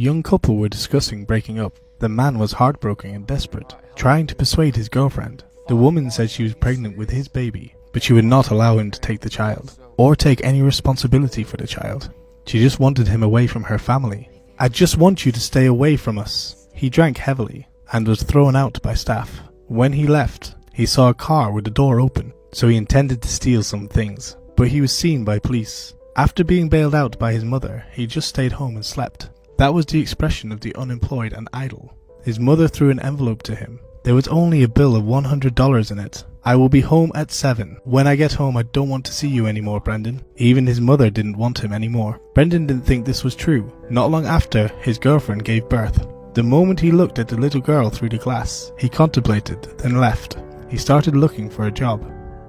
young couple were discussing breaking up. The man was heartbroken and desperate, trying to persuade his girlfriend. The woman said she was pregnant with his baby, but she would not allow him to take the child, or take any responsibility for the child. She just wanted him away from her family. "I just want you to stay away from us." He drank heavily, and was thrown out by staff. When he left, he saw a car with the door open, so he intended to steal some things, but he was seen by police. After being bailed out by his mother, he just stayed home and slept. That was the expression of the unemployed and idle. His mother threw an envelope to him. There was only a bill of $100 in it. "I will be home at 7. When I get home, I don't want to see you anymore, Brendan." Even his mother didn't want him anymore. Brendan didn't think this was true. Not long after, his girlfriend gave birth. The moment he looked at the little girl through the glass, he contemplated, then left. He started looking for a job.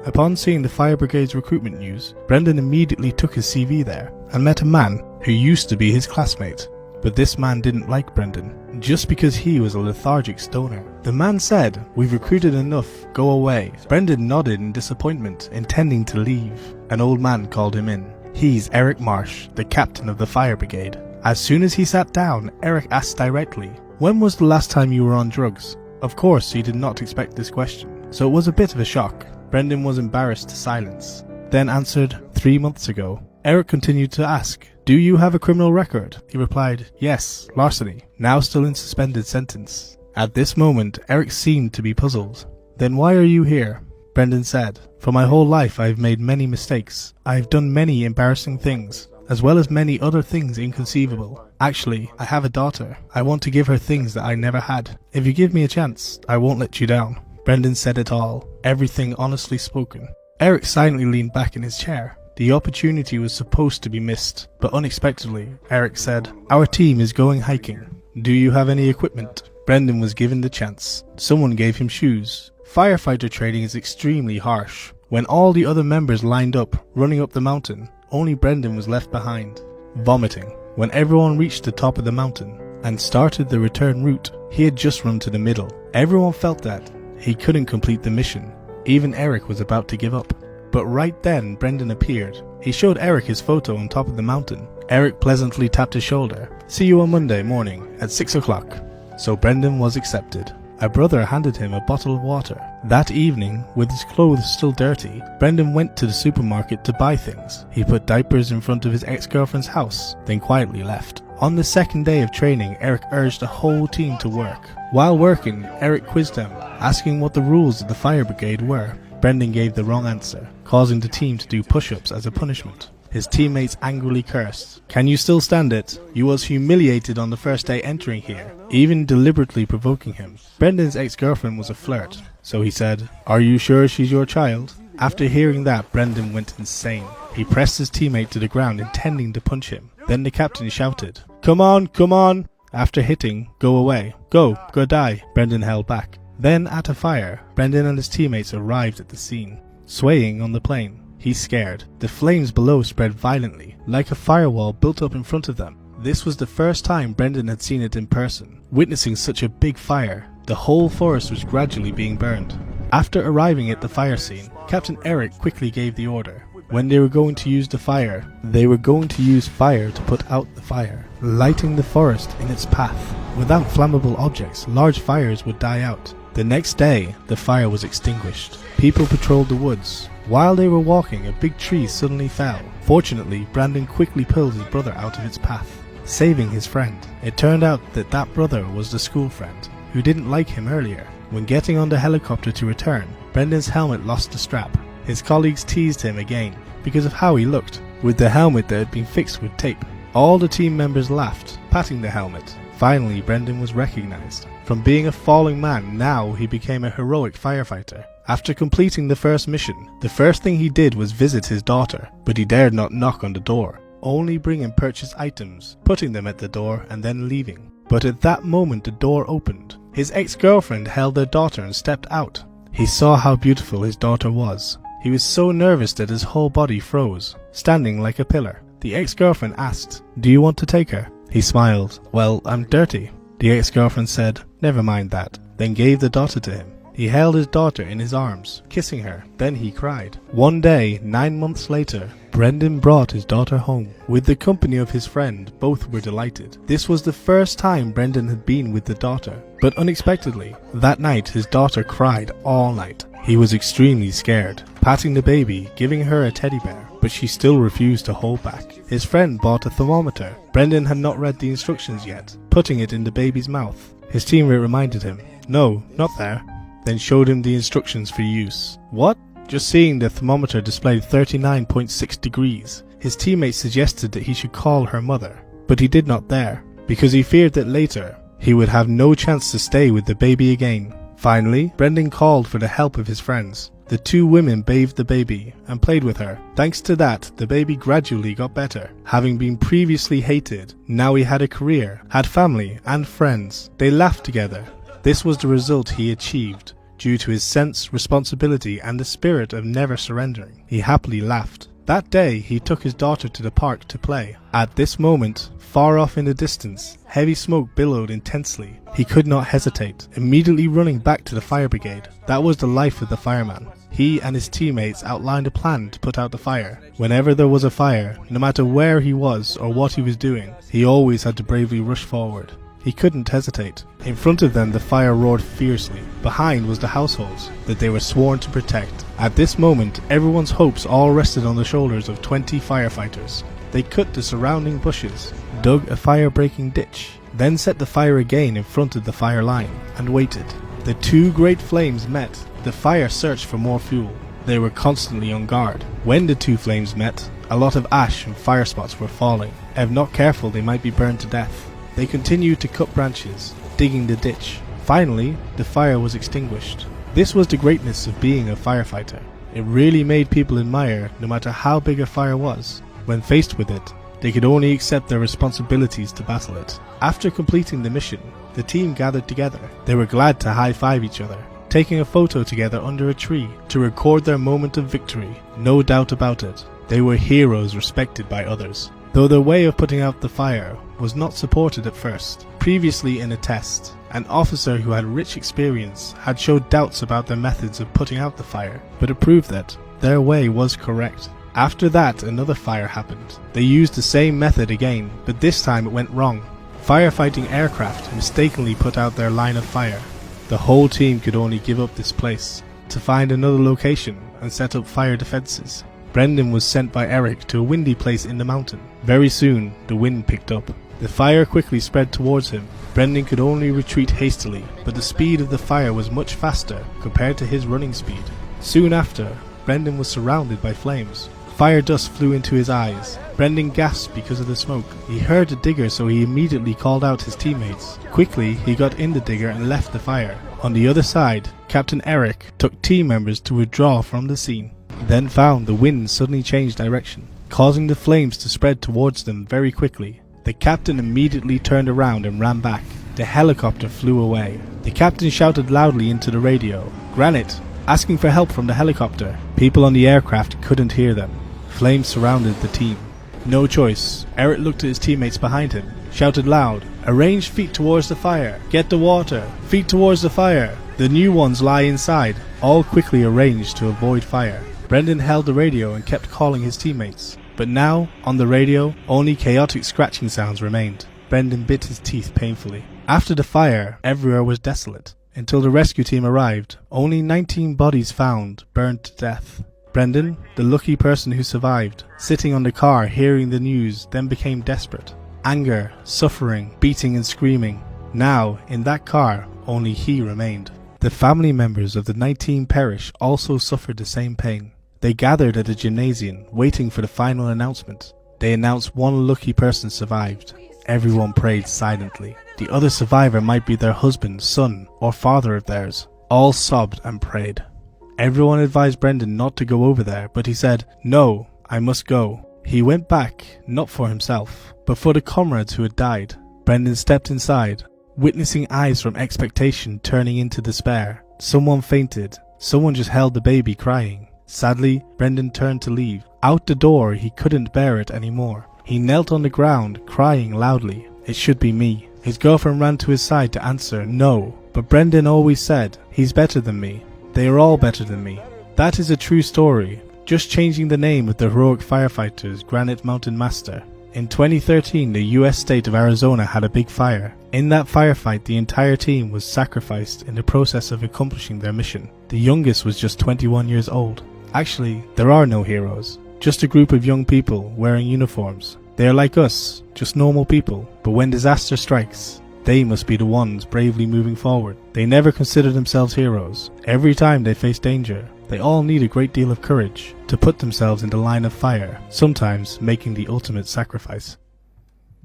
Upon seeing the fire brigade's recruitment news, Brendan immediately took his CV there and met a man who used to be his classmate. But this man didn't like Brendan, just because he was a lethargic stoner. The man said, "We've recruited enough, go away." Brendan nodded in disappointment, intending to leave. An old man called him in. "He's Eric Marsh, the captain of the fire brigade." As soon as he sat down, Eric asked directly, "When was the last time you were on drugs?" Of course, he did not expect this question, so it was a bit of a shock. Brendan was embarrassed to silence, then answered, 3 months ago. Eric continued to ask, "Do you have a criminal record?" He replied, "Yes, larceny," now still in suspended sentence. At this moment, Eric seemed to be puzzled. "Then why are you here?" Brendan said, "For my whole life I have made many mistakes. I have done many embarrassing things, as well as many other things inconceivable. Actually, I have a daughter. I want to give her things that I never had. If you give me a chance, I won't let you down." Brendan said it all, everything honestly spoken. Eric silently leaned back in his chair. The opportunity was supposed to be missed, but unexpectedly, Eric said, "Our team is going hiking. Do you have any equipment?" Brendan was given the chance. Someone gave him shoes. Firefighter training is extremely harsh. When all the other members lined up, running up the mountain, only Brendan was left behind, vomiting. When everyone reached the top of the mountain and started the return route, he had just run to the middle. Everyone felt that he couldn't complete the mission. Even Eric was about to give up. But right then, Brendan appeared. He showed Eric his photo on top of the mountain. Eric pleasantly tapped his shoulder. "See you on Monday morning at 6 o'clock. So Brendan was accepted. A brother handed him a bottle of water. That evening, with his clothes still dirty, Brendan went to the supermarket to buy things. He put diapers in front of his ex-girlfriend's house, then quietly left. On the second day of training, Eric urged the whole team to work. While working, Eric quizzed them, asking what the rules of the fire brigade were. Brendan gave the wrong answer, causing the team to do push-ups as a punishment. His teammates angrily cursed. "Can you still stand it? You was humiliated on the first day entering here," even deliberately provoking him. Brendan's ex-girlfriend was a flirt, so he said, "Are you sure she's your child?" After hearing that, Brendan went insane. He pressed his teammate to the ground, intending to punch him. Then the captain shouted, "Come on, come on!" After hitting, "Go away. Go die." Brendan held back. Then at a fire, Brendan and his teammates arrived at the scene. Swaying on the plane, he's scared. The flames below spread violently, like a firewall built up in front of them. This was the first time Brendan had seen it in person. Witnessing such a big fire, the whole forest was gradually being burned. After arriving at the fire scene, Captain Eric quickly gave the order. When they were going to use the fire, they were going to use fire to put out the fire, lighting the forest in its path. Without flammable objects, large fires would die out. The next day, the fire was extinguished. People patrolled the woods. While they were walking, a big tree suddenly fell. Fortunately, Brendan quickly pulled his brother out of its path, saving his friend. It turned out that that brother was the school friend, who didn't like him earlier. When getting on the helicopter to return, Brendan's helmet lost the strap. His colleagues teased him again because of how he looked, with the helmet that had been fixed with tape. All the team members laughed, patting the helmet. Finally, Brendan was recognized. From being a falling man, now he became a heroic firefighter. After completing the first mission, the first thing he did was visit his daughter, but he dared not knock on the door, only bring and purchase items, putting them at the door and then leaving. But at that moment the door opened. His ex-girlfriend held their daughter and stepped out. He saw how beautiful his daughter was. He was so nervous that his whole body froze, standing like a pillar. The ex-girlfriend asked, "Do you want to take her?" He smiled. "Well, I'm dirty." The ex-girlfriend said, "Never mind that," then gave the daughter to him. He held his daughter in his arms, kissing her. Then he cried. One day, 9 months later, Brendan brought his daughter home. With the company of his friend, both were delighted. This was the first time Brendan had been with the daughter. But unexpectedly, that night his daughter cried all night. He was extremely scared, patting the baby, giving her a teddy bear, but she still refused to hold back. His friend bought a thermometer. Brendan had not read the instructions yet, putting it in the baby's mouth. His teammate reminded him, "No, not there," then showed him the instructions for use. What? Just seeing the thermometer displayed 39.6 degrees. His teammate suggested that he should call her mother, but he did not dare, because he feared that later he would have no chance to stay with the baby again. Finally, Brendan called for the help of his friends. The two women bathed the baby and played with her. Thanks to that, the baby gradually got better. Having been previously hated, now he had a career, had family and friends. They laughed together. This was the result he achieved due to his sense, responsibility and the spirit of never surrendering. He happily laughed. That day, he took his daughter to the park to play. At this moment, far off in the distance, heavy smoke billowed intensely. He could not hesitate, immediately running back to the fire brigade. That was the life of the fireman. He and his teammates outlined a plan to put out the fire. Whenever there was a fire, no matter where he was or what he was doing, he always had to bravely rush forward. He couldn't hesitate. In front of them the fire roared fiercely. Behind was the households that they were sworn to protect. At this moment, everyone's hopes all rested on the shoulders of 20 firefighters. They cut the surrounding bushes, dug a fire-breaking ditch, then set the fire again in front of the fire line, and waited. The two great flames met. The fire searched for more fuel. They were constantly on guard. When the two flames met, a lot of ash and fire spots were falling. If not careful, they might be burned to death. They continued to cut branches, digging the ditch. Finally, the fire was extinguished. This was the greatness of being a firefighter. It really made people admire no matter how big a fire was. When faced with it, they could only accept their responsibilities to battle it. After completing the mission, the team gathered together. They were glad to high-five each other, taking a photo together under a tree to record their moment of victory. No doubt about it, they were heroes respected by others. Though their way of putting out the fire was not supported at first. Previously in a test, an officer who had rich experience had showed doubts about their methods of putting out the fire, but it proved that their way was correct. After that, another fire happened. They used the same method again, but this time it went wrong. Firefighting aircraft mistakenly put out their line of fire. The whole team could only give up this place to find another location and set up fire defenses. Brendan was sent by Eric to a windy place in the mountain. Very soon, the wind picked up. The fire quickly spread towards him. Brendan could only retreat hastily, but the speed of the fire was much faster compared to his running speed. Soon after, Brendan was surrounded by flames. Fire dust flew into his eyes. Brendan gasped because of the smoke. He heard the digger, so he immediately called out his teammates. Quickly, he got in the digger and left the fire. On the other side, Captain Eric took team members to withdraw from the scene. Then found the wind suddenly changed direction, causing the flames to spread towards them very quickly. The captain immediately turned around and ran back. The helicopter flew away. The captain shouted loudly into the radio, "Granite!" asking for help from the helicopter. People on the aircraft couldn't hear them. Flames surrounded the team. No choice. Eric looked at his teammates behind him, shouted loud, "Arrange feet towards the fire. Get the water. Feet towards the fire. The new ones lie inside." All quickly arranged to avoid fire. Brendan held the radio and kept calling his teammates. But now, on the radio, only chaotic scratching sounds remained. Brendan bit his teeth painfully. After the fire, everywhere was desolate. Until the rescue team arrived, only 19 bodies found, burned to death. Brendan, the lucky person who survived, sitting on the car hearing the news, then became desperate. Anger, suffering, beating and screaming. Now, in that car, only he remained. The family members of the 19 perished also suffered the same pain. They gathered at a gymnasium, waiting for the final announcement. They announced one lucky person survived. Everyone prayed silently. The other survivor might be their husband, son, or father of theirs. All sobbed and prayed. Everyone advised Brendan not to go over there, but he said, "No, I must go." He went back, not for himself, but for the comrades who had died. Brendan stepped inside, witnessing eyes from expectation turning into despair. Someone fainted. Someone just held the baby crying. Sadly, Brendan turned to leave. Out the door, he couldn't bear it anymore. He knelt on the ground, crying loudly. It should be me. His girlfriend ran to his side to answer no, But Brendan always said, "He's better than me. They are all better than me." That is a true story, just changing the name of the heroic firefighters Granite Mountain Master. In 2013, the US state of Arizona had a big fire. In that firefight, the entire team was sacrificed in the process of accomplishing their mission. The youngest was just 21 years old. Actually, there are no heroes, just a group of young people wearing uniforms. They are like us, just normal people, but when disaster strikes, they must be the ones bravely moving forward. They never consider themselves heroes. Every time they face danger, they all need a great deal of courage to put themselves in the line of fire, sometimes making the ultimate sacrifice.